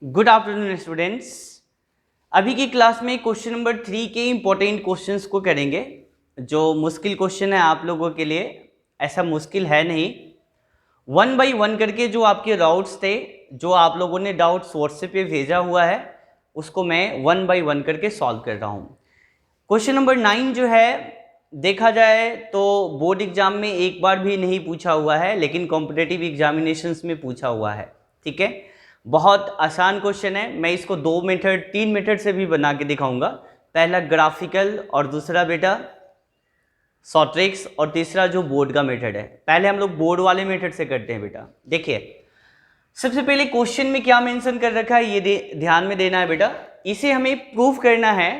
Good afternoon students. अभी की class में क्वेश्चन नंबर 3 के इम्पोर्टेंट क्वेश्चंस को करेंगे। जो मुश्किल क्वेश्चन है आप लोगों के लिए, ऐसा मुश्किल है नहीं। 1 बाई 1 करके जो आपके डाउट्स थे, जो आप लोगों ने डाउट्स व्हाट्सएप पे भेजा हुआ है, उसको मैं 1 बाई 1 करके सॉल्व कर रहा हूँ। क्वेश्चन नंबर 9 जो है, देखा जाए तो बोर्ड एग्जाम में एक बार भी नहीं पूछा हुआ है, लेकिन कॉम्पिटिटिव एग्जामिनेशंस में पूछा हुआ है। ठीक है, बहुत आसान क्वेश्चन है। मैं इसको 2 मेथड 3 मेथड से भी बना के दिखाऊंगा। पहला ग्राफिकल और दूसरा बेटा शॉर्ट ट्रिक्स और तीसरा जो बोर्ड का मेथड है। पहले हम लोग बोर्ड वाले मेथड से करते हैं बेटा। देखिए, सबसे पहले क्वेश्चन में क्या मेंशन कर रखा है ये ध्यान में देना है बेटा। इसे हमें प्रूव करना है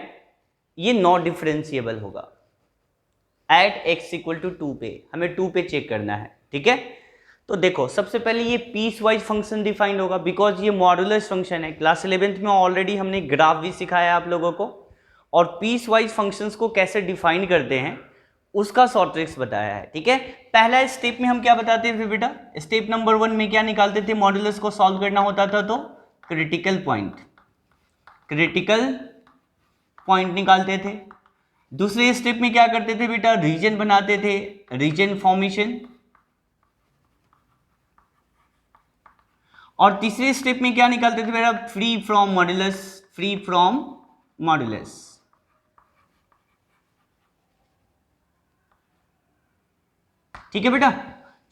ये नॉट डिफरेंशिएबल होगा। एट x इक्वल टू 2 पे हमें 2 पे चेक करना है। ठीक है, तो देखो सबसे पहले ये पीस वाइज फंक्शन डिफाइंड होगा, बिकॉज ये मॉडुलस फंक्शन है। क्लास 11th में ऑलरेडी हमने ग्राफ भी सिखाया आप लोगों को, और पीस वाइज फंक्शंस को कैसे डिफाइन करते हैं उसका शॉर्ट ट्रिक्स बताया है। ठीक है, पहला स्टेप में हम क्या बताते थे बेटा? स्टेप नंबर 1 में क्या निकालते थे? मॉडुलस को सॉल्व करना होता था तो क्रिटिकल पॉइंट निकालते थे। दूसरे स्टेप में क्या करते थे बेटा? रीजन बनाते थे, रीजन फॉर्मेशन। और तीसरे स्टेप में क्या निकालते थे बेटा? Free from modulus. ठीक है बेटा,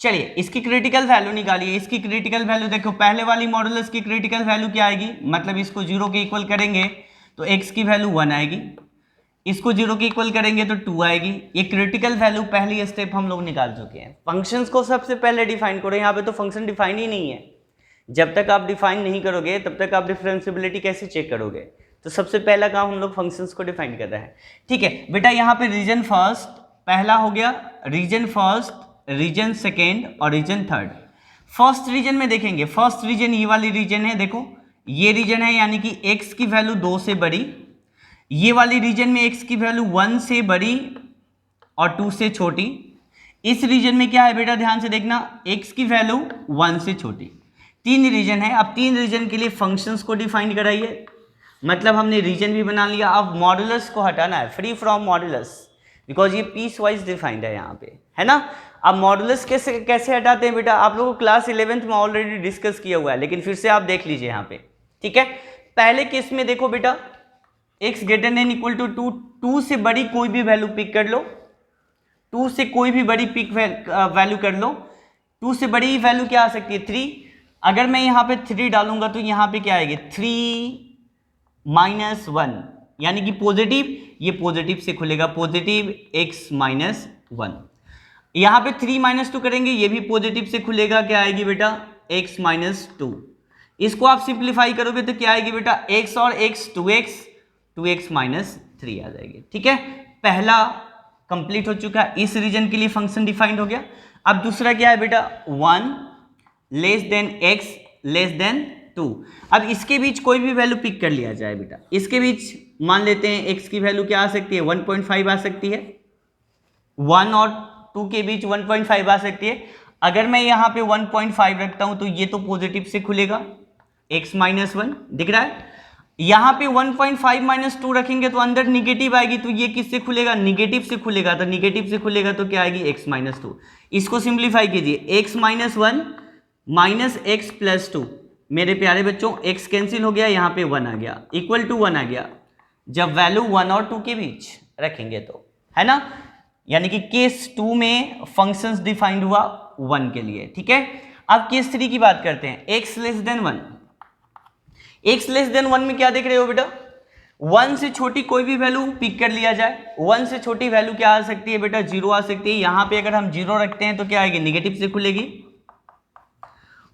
चलिए इसकी क्रिटिकल वैल्यू निकालिए। इसकी क्रिटिकल वैल्यू देखो, पहले वाली मॉडुलस की क्रिटिकल वैल्यू क्या आएगी? मतलब इसको 0 के इक्वल करेंगे तो x की वैल्यू 1 आएगी, इसको 0 के इक्वल करेंगे तो 2 आएगी। ये क्रिटिकल वैल्यू पहली स्टेप हम लोग निकाल चुके हैं। फंक्शंस को सबसे पहले डिफाइन करो। यहाँ पे तो फंक्शन डिफाइन ही नहीं है। जब तक आप डिफाइन नहीं करोगे तब तक आप डिफरेंशिएबिलिटी कैसे चेक करोगे? तो सबसे पहला काम हम लोग फंक्शंस को डिफाइन कर रहे हैं। ठीक है बेटा, यहाँ पे रीजन फर्स्ट पहला हो गया, रीजन फर्स्ट, रीजन सेकेंड और रीजन थर्ड। फर्स्ट रीजन में देखेंगे, फर्स्ट रीजन ये वाली रीजन है। देखो ये रीजन है, यानी कि x की वैल्यू 2 से बड़ी। ये वाली रीजन में x की वैल्यू 1 से बड़ी और 2 से छोटी। इस रीजन में क्या है बेटा? ध्यान से देखना, x की वैल्यू 1 से छोटी। 3 रीजन है। अब 3 रीजन के लिए फंक्शंस को डिफाइन कराइए। मतलब हमने रीजन भी बना लिया। अब मॉडुलस को हटाना है, फ्री फ्रॉम मॉडुलस, बिकॉज ये पीस वाइज डिफाइंड है यहाँ पे, है ना। अब मॉडुलस कैसे हटाते हैं बेटा? आप लोगों को क्लास 11th में ऑलरेडी डिस्कस किया हुआ है, लेकिन फिर से आप देख लीजिए यहाँ पे। ठीक है, पहले केस में देखो बेटा, x greater than equal to 2, 2 से बड़ी कोई भी वैल्यू पिक कर लो। 2 से कोई भी बड़ी पिक वैल्यू कर लो। 2 से बड़ी वैल्यू क्या आ सकती है? 3। अगर मैं यहाँ पे 3 डालूंगा तो यहाँ पे क्या आएगी? 3 - 1, यानी कि पॉजिटिव। ये पॉजिटिव से खुलेगा, पॉजिटिव x - 1। यहाँ पे 3 - 2 करेंगे, ये भी पॉजिटिव से खुलेगा। क्या आएगी बेटा? x - 2। इसको आप सिंप्लीफाई करोगे तो क्या आएगी बेटा? x और x 2x 2x - 3 आ जाएगी। ठीक है, पहला कंप्लीट हो चुका है। इस रीजन के लिए फंक्शन डिफाइंड हो गया। अब दूसरा क्या है बेटा? 1 less than x less than 2। अब इसके बीच कोई भी वैल्यू पिक कर लिया जाए बेटा। इसके बीच मान लेते हैं x की वैल्यू क्या आ सकती है? 1.5 आ सकती है। 1 और 2 के बीच 1.5 आ सकती है। अगर मैं यहाँ पे 1.5 रखता हूं तो ये तो पॉजिटिव से खुलेगा, x - 1 दिख रहा है। यहाँ पे 1.5 - 2 रखेंगे तो अंदर निगेटिव आएगी, तो ये किससे खुलेगा? निगेटिव से खुलेगा। तो निगेटिव से खुलेगा तो क्या आएगी? x - 2। इसको सिंप्लीफाई कीजिए, x - 1 माइनस x प्लस 2। मेरे प्यारे बच्चों, x कैंसिल हो गया, यहाँ पे 1 आ गया, इक्वल टू 1 आ गया। जब वैल्यू 1 और 2 के बीच रखेंगे तो, है ना। यानी कि केस 2 में फंक्शंस डिफाइंड हुआ 1 के लिए। ठीक है, अब केस 3 की बात करते हैं। x less than 1। x less than 1 में क्या देख रहे हो बेटा? 1 से छोटी कोई भी वैल्यू पिक कर लिया जाए। 1 से छोटी वैल्यू क्या आ सकती है बेटा? 0 आ सकती है। यहाँ पे अगर हम 0 रखते हैं तो क्या आएगी? निगेटिव से खुलेगी।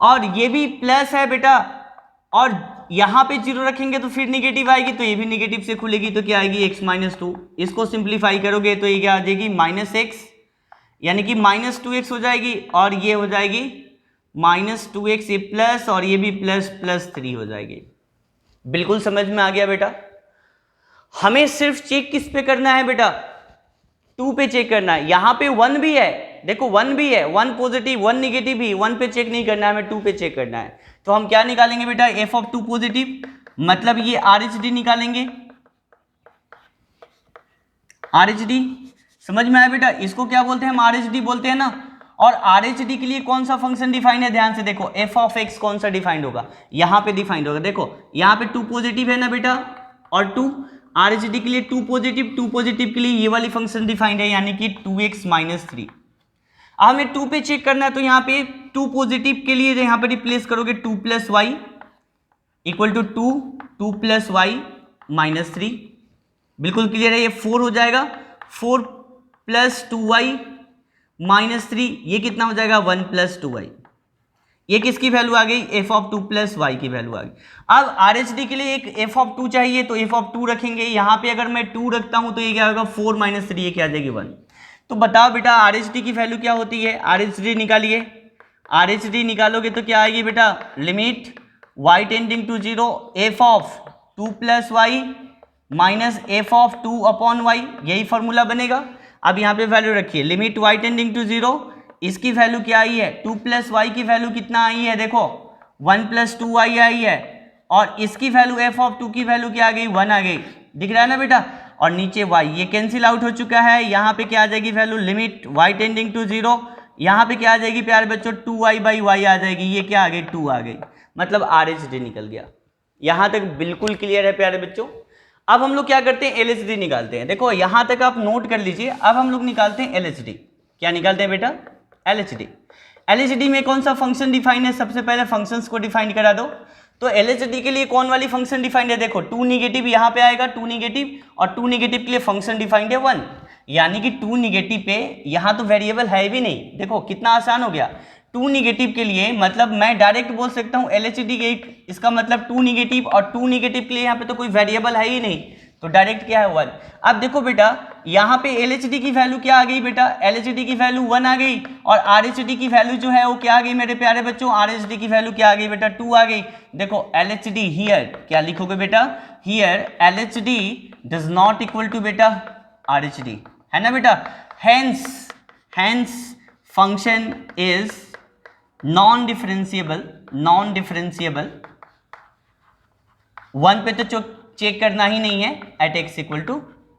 और ये भी प्लस है बेटा, और यहां पे 0 रखेंगे तो फिर निगेटिव आएगी, तो ये भी निगेटिव से खुलेगी, तो क्या आएगी? x - 2। इसको सिंप्लीफाई करोगे तो ये क्या आ जाएगी? -x, यानी कि -2x हो जाएगी, और ये हो जाएगी -2x, ये प्लस, और ये भी प्लस प्लस 3 हो जाएगी। बिल्कुल समझ में आ गया बेटा? हमें सिर्फ चेक किस पे करना है बेटा? 2 पे चेक करना है। यहां पे 1 भी है, देखो 1 भी है, 1 पॉजिटिव 1 निगेटिव भी, 1 पे चेक नहीं करना है, हमें 2 पे चेक करना है। तो हम क्या निकालेंगे बेटा, एफ ऑफ 2 पॉजिटिव, मतलब ये आरएचडी निकालेंगे, आरएचडी समझ में आया बेटा, इसको क्या बोलते हैं हम, आरएचडी बोलते हैं ना। और आरएचडी के लिए कौन सा फंक्शन डिफाइंड है, ध्यान से देखो, एफ ऑफ एक्स कौन सा डिफाइंड होगा, यहाँ पे डिफाइंड होगा। देखो यहाँ पे 2 पॉजिटिव है ना बेटा, और 2 आरएचडी के लिए 2 पॉजिटिव के लिए ये वाली फंक्शन डिफाइंड है, यानी कि 2x - 3। हमें 2 पे चेक करना है, तो यहाँ पे 2 पॉजिटिव के लिए यहाँ पे रिप्लेस करोगे 2 + y इक्वल टू 2 + y - 3, बिल्कुल क्लियर है, ये 4 हो जाएगा, 4 + 2y - 3, ये कितना हो जाएगा 1 + 2y। ये किसकी वैल्यू आ गई, एफ ऑफ 2 + y की वैल्यू आ गई। अब आरएचडी के लिए एक एफ ऑफ 2 चाहिए, तो एफ ऑफ 2 रखेंगे, यहाँ पे अगर मैं 2 रखता हूं तो ये क्या होगा 4 - 3, ये क्या आ जाएगी 1। तो बताओ बेटा आरएचडी की वैल्यू क्या होती है, आरएचडी निकालिए, आरएचडी निकालोगे तो क्या आएगी बेटा, limit y tending to 0 f of 2 + y minus f of 2/y, यही फॉर्मूला बनेगा। अब यहाँ पे वैल्यू रखिए, लिमिट y टेंडिंग टू 0, इसकी वैल्यू क्या आई है, 2 + y की वैल्यू कितना आई है, देखो 1 + 2y आई है, और इसकी वैल्यू एफ ऑफ 2 की वैल्यू क्या आ गई, 1 आ गई, दिख रहा है ना बेटा। और नीचे y ये कैंसिल आउट हो चुका है, यहाँ पे क्या आ जाएगी value, limit y tending to 0, यहाँ पे क्या आ जाएगी प्यारे बच्चों, 2y/y आ जाएगी, ये क्या आ गई 2 आ गई, मतलब आरएचडी निकल गया। यहाँ तक बिल्कुल क्लियर है प्यारे बच्चों। अब हम लोग क्या करते हैं, एलएचडी निकालते हैं। देखो यहाँ तक आप नोट कर लीजिए, अब हम लोग निकालते हैं एलएचडी। क्या निकालते हैं बेटा, एलएचडी। एलएचडी में कौन सा फंक्शन डिफाइन है, सबसे पहले फंक्शंस को डिफाइन करा दो। तो एलएचडी के लिए कौन वाली फंक्शन डिफाइंड है, देखो 2 निगेटिव यहाँ पे आएगा, 2 निगेटिव, और 2 निगेटिव के लिए फंक्शन डिफाइंड है 1, यानी कि 2 निगेटिव पे यहाँ तो वेरिएबल है भी नहीं। देखो कितना आसान हो गया, 2 निगेटिव के लिए मतलब मैं डायरेक्ट बोल सकता हूँ एलएचडी के, इसका मतलब 2 निगेटिव, और 2 निगेटिव के लिए यहाँ पे तो कोई वेरिएबल है ही नहीं, तो डायरेक्ट क्या है 1। अब देखो बेटा यहाँ पे एलएचडी की वैल्यू क्या आ गई बेटा, एलएचडी की वैल्यू 1 आ गई, और आरएचडी की वैल्यू जो है वो क्या आ गई मेरे प्यारे बच्चों, आरएचडी की वैल्यू क्या आ गई बेटा 2 आ गई। देखो एलएचडी हियर क्या लिखोगे बेटा, here LHD does not equal to बेटा आरएचडी, है ना बेटा। Hence function is non differentiable, 1 पे तो चेक करना ही नहीं है, एट x =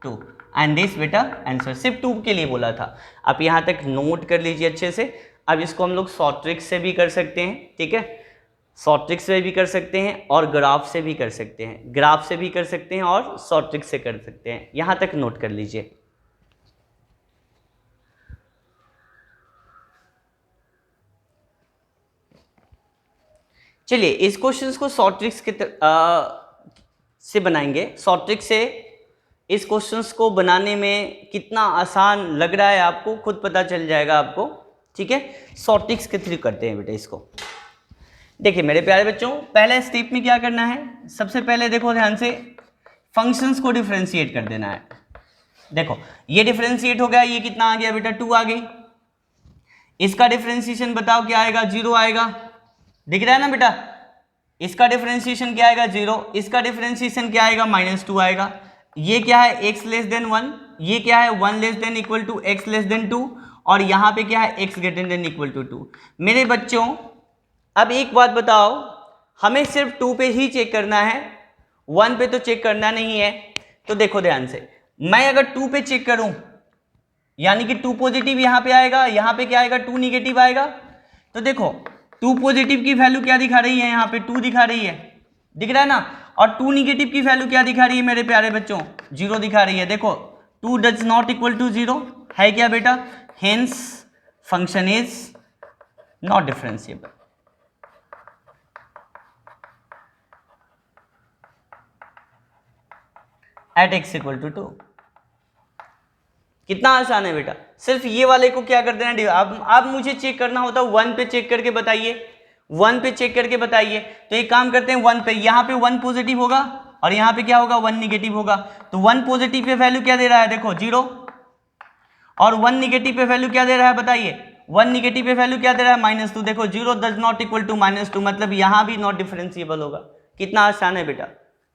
2, एंड दिस बेटा आंसर, सिर्फ 2 के लिए बोला था। आप यहाँ तक नोट कर लीजिए अच्छे से। अब इसको हम लोग शॉर्ट ट्रिक से भी कर सकते हैं, ठीक है, शॉर्ट ट्रिक से भी कर सकते हैं और ग्राफ से भी कर सकते हैं, ग्राफ से भी कर सकते हैं और शॉर्ट ट्रिक से कर सकते हैं, यहाँ तक नोट कर लीजिए। चलिए इस क्वेश्चन को शॉर्ट ट्रिक्स के से बनाएंगे। शॉर्ट ट्रिक से इस क्वेश्चंस को बनाने में कितना आसान लग रहा है आपको खुद पता चल जाएगा आपको, ठीक है। शॉर्ट ट्रिक्स के थ्रू करते हैं बेटा इसको। देखिए मेरे प्यारे बच्चों, पहले स्टेप में क्या करना है, सबसे पहले देखो ध्यान से, फंक्शंस को डिफरेंशिएट कर देना है। देखो ये डिफरेंशिएट हो गया, ये कितना आ गया बेटा 2 आ गई। इसका डिफरेंशिएशन बताओ क्या आएगा, 0 आएगा, दिख रहा है ना बेटा। इसका डिफरेंशिएशन क्या आएगा 0, इसका डिफरेंशिएशन क्या आएगा -2 आएगा। ये क्या है x < 1, ये क्या है 1 <= x < 2, और यहाँ पे क्या है x <= 2। मेरे बच्चों अब एक बात बताओ, हमें सिर्फ 2 पे ही चेक करना है, 1 पे तो चेक करना नहीं है। तो देखो ध्यान से, मैं अगर 2 पे चेक करूं यानी कि 2 पॉजिटिव यहाँ पे आएगा, यहाँ पे क्या आएगा 2 निगेटिव आएगा। तो देखो 2 पॉजिटिव की वैल्यू क्या दिखा रही है, यहाँ पे 2 दिखा रही है, दिख रहा है ना, और 2 निगेटिव की वैल्यू क्या दिखा रही है मेरे प्यारे बच्चों, 0 दिखा रही है। देखो 2 डज नॉट इक्वल टू 0 है क्या बेटा, hence function is not differentiable. At x = 2। कितना आसान है बेटा, सिर्फ ये वाले को क्या कर देना, अब मुझे चेक करना होता है 1 पे चेक करके बताइए, 1 पे चेक करके बताइए। तो एक काम करते हैं 1 पे, यहाँ पे 1 पॉजिटिव होगा और यहाँ पे क्या होगा 1 निगेटिव होगा। तो 1 पॉजिटिव पे वैल्यू क्या दे रहा है, देखो 0, और 1 निगेटिव पे वैल्यू क्या दे रहा है बताइए, 1 निगेटिव पे वैल्यू क्या दे रहा है -2। देखो 0 डज नॉट इक्वल टू -2, मतलब यहाँ भी नॉट डिफरेंशिएबल होगा। कितना आसान है बेटा,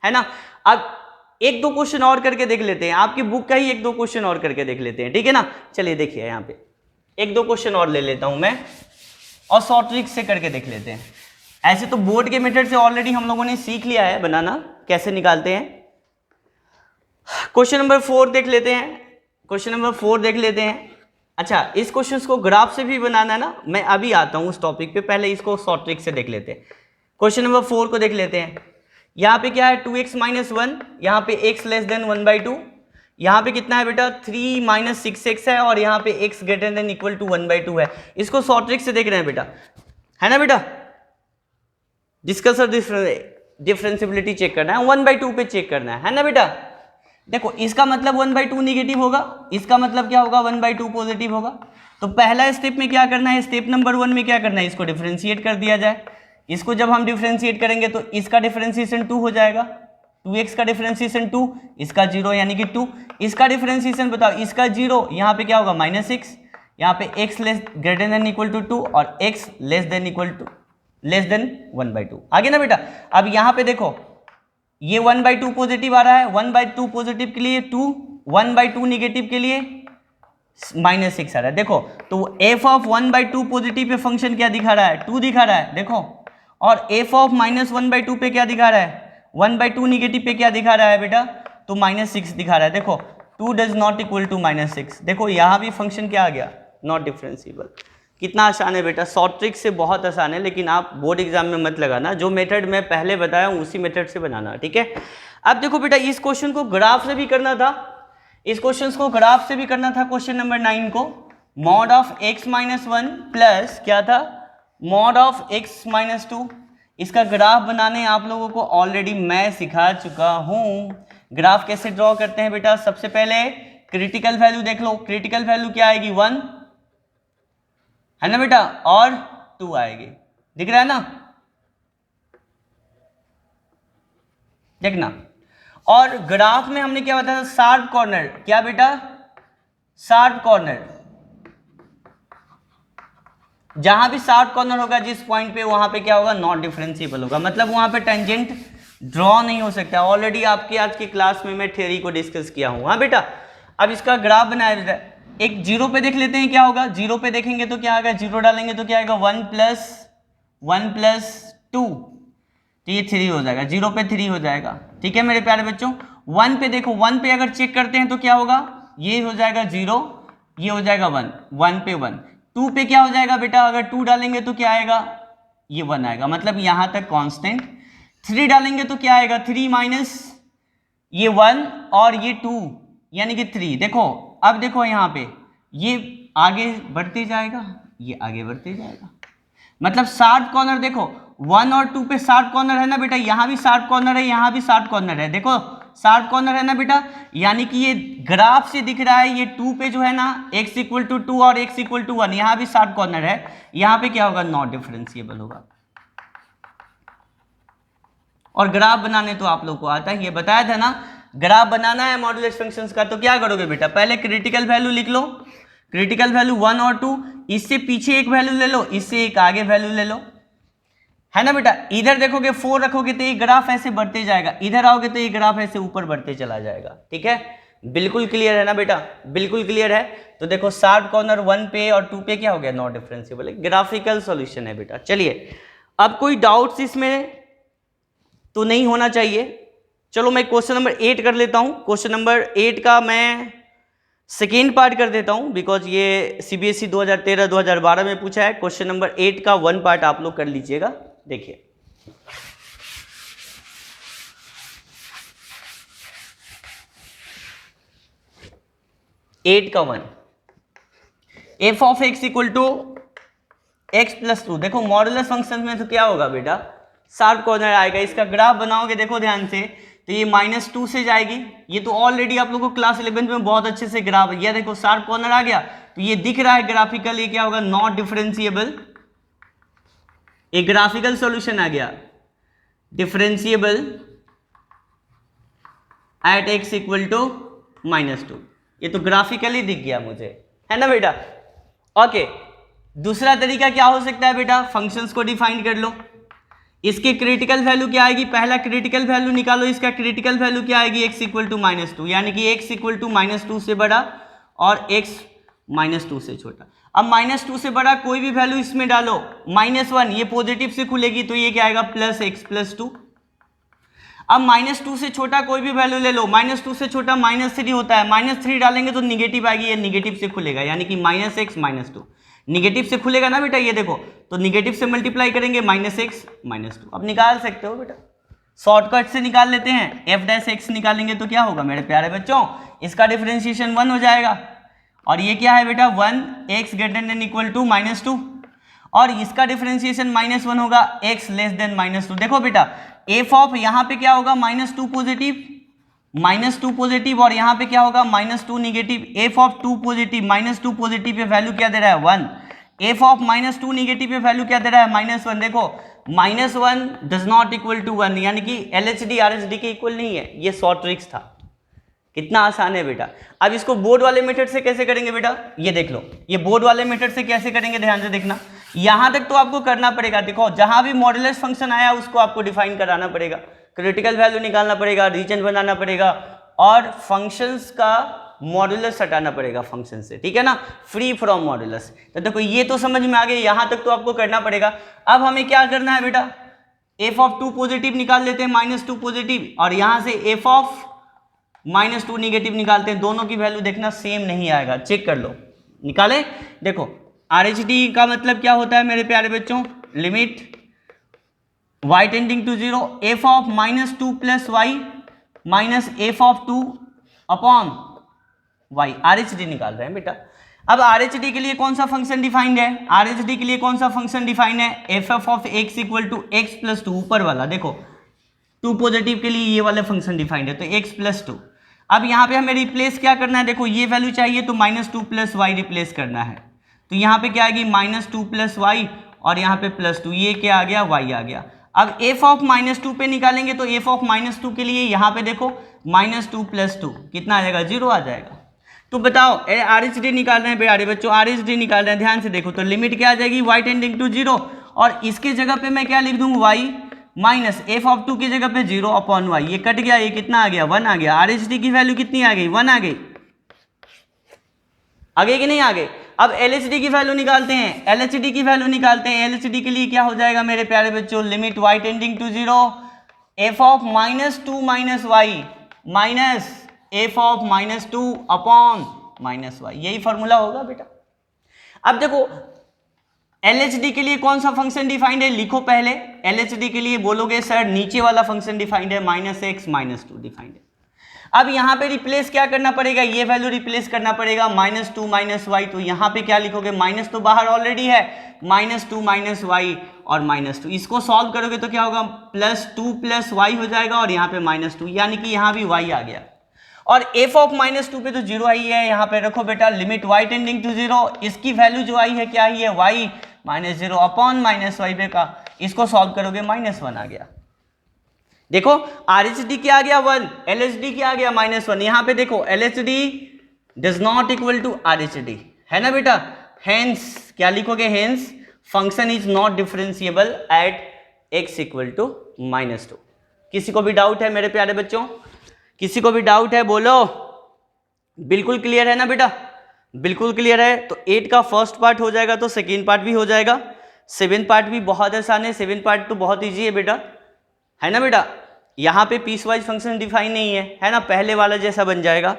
है ना। अब एक 2 क्वेश्चन और करके देख लेते हैं, आपकी बुक का ही 1-2 क्वेश्चन और करके देख लेते हैं, ठीक है ना। चलिए देखिए यहाँ पे एक दो क्वेश्चन और ले लेता हूं मैं और शॉर्ट ट्रिक से करके देख लेते हैं। ऐसे तो बोर्ड के मेथड से ऑलरेडी हम लोगों ने सीख लिया है बनाना, कैसे निकालते हैं। क्वेश्चन नंबर 4 देख लेते हैं। क्वेश्चन नंबर 4 देख लेते हैं। अच्छा, इस क्वेश्चन को ग्राफ से भी बनाना है ना, मैं अभी आता हूं उस टॉपिक पे, पहले इसको शॉर्ट ट्रिक से देख लेते हैं। क्वेश्चन नंबर 4 को देख लेते हैं। यहाँ पे क्या है 2x - 1, यहाँ पे x लेस देन 1/2, यहाँ पे कितना है बेटा 3 - 6x है और यहाँ पे x greater than equal to 1/2 है। इसको शॉर्ट ट्रिक से देख रहे हैं बेटा, है ना बेटा। डिस्कस और डिफरेंशिएबिलिटी चेक करना है, 1/2 पे चेक करना है ना बेटा। देखो इसका मतलब 1/2 निगेटिव होगा, इसका मतलब क्या होगा 1/2 पॉजिटिव होगा। तो पहला स्टेप में क्या करना है, स्टेप नंबर 1 में क्या करना है, इसको डिफरेंशिएट कर दिया जाए। इसको जब हम डिफरेंशिएट करेंगे तो इसका डिफरेंशिएशन 2 हो जाएगा, 2x का डिफरेंशिएशन 2, इसका 0 यानी कि 2, इसका डिफरेंशिएशन बताओ, इसका 0, यहाँ पे क्या होगा -6, यहाँ पे x less greater than equal to 2 और x लेस देन 1/2, आगे ना बेटा। अब यहाँ पे देखो ये 1/2 पॉजिटिव आ रहा है, 1/2 पॉजिटिव के लिए 2, 1/2 निगेटिव के लिए -6 आ रहा है। देखो तो f of 1/2 positive pay function क्या दिखा रहा है, 2 दिखा रहा है देखो, और f ऑफ -1/2 पे क्या दिखा रहा है, 1/2 निगेटिव पे क्या दिखा रहा है बेटा, तो -6 दिखा रहा है। देखो 2 डज नॉट इक्वल टू -6, देखो यहाँ भी फंक्शन क्या आ गया, नॉट डिफरेंशिएबल। कितना आसान है बेटा, शॉर्ट ट्रिक से बहुत आसान है, लेकिन आप बोर्ड एग्जाम में मत लगाना, जो मेथड मैं पहले बताया हूँ उसी मेथड से बनाना, ठीक है। अब देखो बेटा इस क्वेश्चन को ग्राफ से भी करना था, इस क्वेश्चन को ग्राफ से भी करना था। क्वेश्चन नंबर 9 को मॉड ऑफ x - 1 प्लस क्या था, मॉड ऑफ x - 2, इसका ग्राफ बनाने आप लोगों को ऑलरेडी मैं सिखा चुका हूं। ग्राफ कैसे ड्रॉ करते हैं बेटा, सबसे पहले क्रिटिकल वैल्यू देख लो, क्रिटिकल वैल्यू क्या आएगी 1 है ना बेटा, और 2 आएगी, दिख रहा है ना, देखना। और ग्राफ में हमने क्या बताया, शार्प कॉर्नर, क्या बेटा शार्प कॉर्नर, जहां भी शार्प कॉर्नर होगा जिस पॉइंट पे, वहां पे क्या होगा, नॉट डिफरेंशिएबल होगा, मतलब वहां पे टेंजेंट ड्रॉ नहीं हो सकता। ऑलरेडी आपकी आज की क्लास में मैं थ्योरी को डिस्कस किया हूं। हाँ बेटा, अब इसका ग्राफ बनाया जाता है। एक 0 पे देख लेते हैं क्या होगा, 0 पे देखेंगे तो क्या आएगा, 0 डालेंगे तो क्या आएगा 1 + 2, तो ये 3 हो जाएगा, 0 पे 3 हो जाएगा, ठीक है मेरे प्यारे बच्चों। 1 पे देखो, 1 पे अगर चेक करते हैं तो क्या होगा, ये हो जाएगा 0, ये हो जाएगा 1, 1 पे 1। 2 पे क्या हो जाएगा बेटा, अगर 2 डालेंगे तो क्या आएगा, ये 1 आएगा, मतलब यहां तक कांस्टेंट। 3 डालेंगे तो क्या आएगा, 3 माइनस ये 1 और ये 2 यानी कि 3। देखो अब देखो यहाँ पे ये आगे बढ़ते जाएगा, ये आगे बढ़ते जाएगा, मतलब शार्प कॉर्नर देखो 1 और 2 पे शार्प कॉर्नर है ना बेटा, यहाँ भी शार्प कॉर्नर है, यहाँ भी शार्प कॉर्नर है, देखो शार्प कॉर्नर है ना बेटा, यानी कि ये ग्राफ से दिख रहा है, ये 2 पे जो है ना x = 2 और x = 1, यहाँ भी शार्प कॉर्नर है, यहाँ पे क्या होगा, नॉट डिफरेंशिएबल होगा। और ग्राफ बनाने तो आप लोग को आता है, ये बताया था ना, ग्राफ बनाना है मॉडुलस फंक्शंस का, तो क्या करोगे बेटा, पहले क्रिटिकल वैल्यू लिख लो, क्रिटिकल वैल्यू 1 और 2, इससे पीछे एक वैल्यू ले लो, इससे एक आगे वैल्यू ले लो, है ना बेटा। इधर देखोगे 4 रखोगे तो ये ग्राफ ऐसे बढ़ते जाएगा, इधर आओगे तो ये ग्राफ ऐसे ऊपर बढ़ते चला जाएगा, ठीक है। बिल्कुल क्लियर है ना बेटा, बिल्कुल क्लियर है। तो देखो शार्प कॉर्नर 1 पे और 2 पे क्या हो गया, नॉट डिफरेंशिएबल है, ग्राफिकल सॉल्यूशन है बेटा। चलिए अब कोई डाउट्स इसमें तो नहीं होना चाहिए। चलो मैं क्वेश्चन नंबर 8 कर लेता हूं। क्वेश्चन नंबर 8 का मैं सेकेंड पार्ट कर देता हूं, बिकॉज ये सीबीएसई 2013-2012 में पूछा है। क्वेश्चन नंबर 8 का 1 पार्ट आप लोग कर लीजिएगा। देखिए एट का 1, f of x equal to x plus 2। देखो मॉडुलस फंक्शन में तो क्या होगा बेटा, शार्प कॉर्नर आएगा। इसका ग्राफ बनाओगे देखो ध्यान से, तो ये -2 से जाएगी। ये तो ऑलरेडी आप लोगों को क्लास 11 में बहुत अच्छे से ग्राफ, ये देखो शार्प कॉर्नर आ गया, तो ये दिख रहा है ग्राफिकल, ये क्या होगा, नॉट डिफरेंशिएबल। एक ग्राफिकल सॉल्यूशन आ गया, differentiable at x equal to -2। ये तो ग्राफिकली दिख गया मुझे, है ना बेटा। ओके, दूसरा तरीका क्या हो सकता है बेटा, फंक्शंस को डिफाइन कर लो। इसकी क्रिटिकल वैल्यू क्या आएगी, पहला क्रिटिकल वैल्यू निकालो। इसका क्रिटिकल वैल्यू क्या आएगी, x इक्वल टू -2, यानी कि x इक्वल टू -2 से बड़ा और x -2 से छोटा। अब -2 से बड़ा कोई भी वैल्यू इसमें डालो, -1 ये पॉजिटिव से खुलेगी तो ये क्या आएगा +x+2। अब -2 से छोटा कोई भी वैल्यू ले लो, -2 से छोटा -3 होता है, -3 डालेंगे तो निगेटिव आएगी, ये निगेटिव से खुलेगा, यानी कि -x -2 निगेटिव से खुलेगा ना बेटा, ये देखो तो निगेटिव से मल्टीप्लाई करेंगे -x -2। अब निकाल सकते हो बेटा, शॉर्टकट से निकाल लेते हैं, f' निकालेंगे तो क्या होगा मेरे प्यारे बच्चों, इसका डिफरेंशिएशन 1 हो जाएगा, और ये क्या है बेटा 1x > -2, और इसका डिफरेंशिएशन -1 होगा x <-2। देखो बेटा f ऑफ यहाँ पे क्या होगा -2 पॉजिटिव, और यहाँ पे क्या होगा -2 negative. f of 2 positive -2 positive pay value क्या दे रहा है 1, f ऑफ -2 निगेटिव पे वैल्यू क्या दे रहा है -1। देखो -1 डज नॉट इक्वल टू 1, यानी कि LHD RHD के इक्वल नहीं है, ये शॉर्ट ट्रिक्स था। कितना आसान है बेटा। अब इसको बोर्ड वाले मेथड से कैसे करेंगे बेटा, ये देख लो, ये बोर्ड वाले मेथड से कैसे करेंगे, ध्यान से देखना। यहां तक तो आपको करना पड़ेगा, देखो जहां भी मॉडुलस फंक्शन आया उसको आपको डिफाइन कराना पड़ेगा, क्रिटिकल वैल्यू निकालना पड़ेगा, रीजन बनाना पड़ेगा, और फंक्शंस का मॉडुलस हटाना पड़ेगा फंक्शन से, ठीक है ना, फ्री फ्रॉम मॉडुलस। तो देखो ये तो समझ में आ गया, यहां तक तो आपको करना पड़ेगा। अब हमें क्या करना है बेटा, f ऑफ 2 पॉजिटिव निकाल लेते हैं, -2 पॉजिटिव, और यहां से f ऑफ -2 निगेटिव निकालते हैं। दोनों की वैल्यू देखना सेम नहीं आएगा, चेक कर लो, निकाले। देखो RHD का मतलब क्या होता है मेरे प्यारे बच्चों, limit y tending to 0 f of -2 + y minus f of 2 upon y, RHD निकाल रहे हैं बेटा। अब RHD के लिए कौन सा फंक्शन डिफाइंड है, RHD के लिए कौन सा फंक्शन डिफाइंड है, f ऑफ x = x + 2, ऊपर वाला देखो 2 पॉजिटिव के लिए ये वाला फंक्शन डिफाइंड है, तो x + 2। अब यहाँ पे हमें रिप्लेस क्या करना है, देखो ये वैल्यू चाहिए तो -2 + y रिप्लेस करना है, तो यहाँ पे क्या आएगी -2 + y, और यहाँ पे +2, ये क्या आ गया y आ गया। अब f ऑफ -2 पे निकालेंगे तो f ऑफ -2 के लिए यहाँ पे देखो -2 + 2 कितना आ जाएगा, 0 आ जाएगा। तो बताओ RHD निकाल रहे हैं प्यारे बच्चों, RHD निकाल रहे हैं, ध्यान से देखो, तो लिमिट क्या आ जाएगी y टेंडिंग टू 0, और इसके जगह पे मैं क्या लिख दूँ y माइनस f ऑफ 2 की जगह पे 0 अपॉन y, ये कट गया, ये कितना आ गया 1 आ गया। RHD की वैल्यू कितनी आ गई 1 आ गई, आगे कि नहीं आगे। अब LHD की वैल्यू निकालते हैं, LHD की वैल्यू निकालते हैं। LHD के लिए क्या हो जाएगा मेरे प्यारे बच्चों, limit y tending to 0 f of -2 minus y minus f of -2 upon -y, यही फॉर्मूला होगा बेटा। अब देखो LHD के लिए कौन सा फंक्शन डिफाइंड है, लिखो पहले। LHD के लिए बोलोगे सर नीचे वाला फंक्शन डिफाइंड है, -x -2 डिफाइंड है। अब यहाँ पे रिप्लेस क्या करना पड़ेगा, ये वैल्यू रिप्लेस करना पड़ेगा -2 -y, तो यहाँ पे क्या लिखोगे, माइनस तो बाहर ऑलरेडी है, -2 -y और -2, इसको सॉल्व करोगे तो क्या होगा, +2 + y हो जाएगा, और यहाँ पे -2, यानी कि यहाँ भी y आ गया। और f ऑफ -2 पे तो 0 आई है, यहाँ पे रखो बेटा, लिमिट y टेंडिंग टू 0, इसकी वैल्यू जो आई है क्या आई है, y -0 अपॉन -y पे का, इसको सॉल्व करोगे -1 आ गया। देखो RHD क्या आ गया 1, LHD क्या आ गया -1, यहाँ पे देखो LHD does not equal to RHD है ना बेटा, हेंस क्या लिखोगे, hence function is not differentiable at x = -2। किसी को भी डाउट है मेरे प्यारे बच्चों, किसी को भी डाउट है बोलो, बिल्कुल क्लियर है ना बेटा, बिल्कुल क्लियर है। तो 8 का फर्स्ट पार्ट हो जाएगा तो सेकेंड पार्ट भी हो जाएगा, 7 पार्ट भी बहुत आसान है, 7 पार्ट तो बहुत ईजी है बेटा, है ना बेटा। यहाँ पे पीस वाइज फंक्शन डिफाइन नहीं है ना, पहले वाला जैसा बन जाएगा।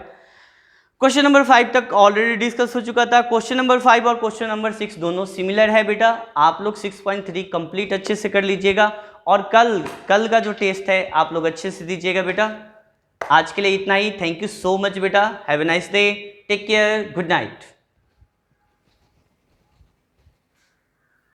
क्वेश्चन नंबर 5 तक ऑलरेडी डिस्कस हो चुका था। क्वेश्चन नंबर 5 और क्वेश्चन नंबर 6 दोनों सिमिलर है बेटा, आप लोग 6.3 कंप्लीट अच्छे से कर लीजिएगा, और कल का जो टेस्ट है आप लोग अच्छे से दीजिएगा बेटा। आज के लिए इतना ही, थैंक यू सो मच बेटा, have a nice day, take care, good night.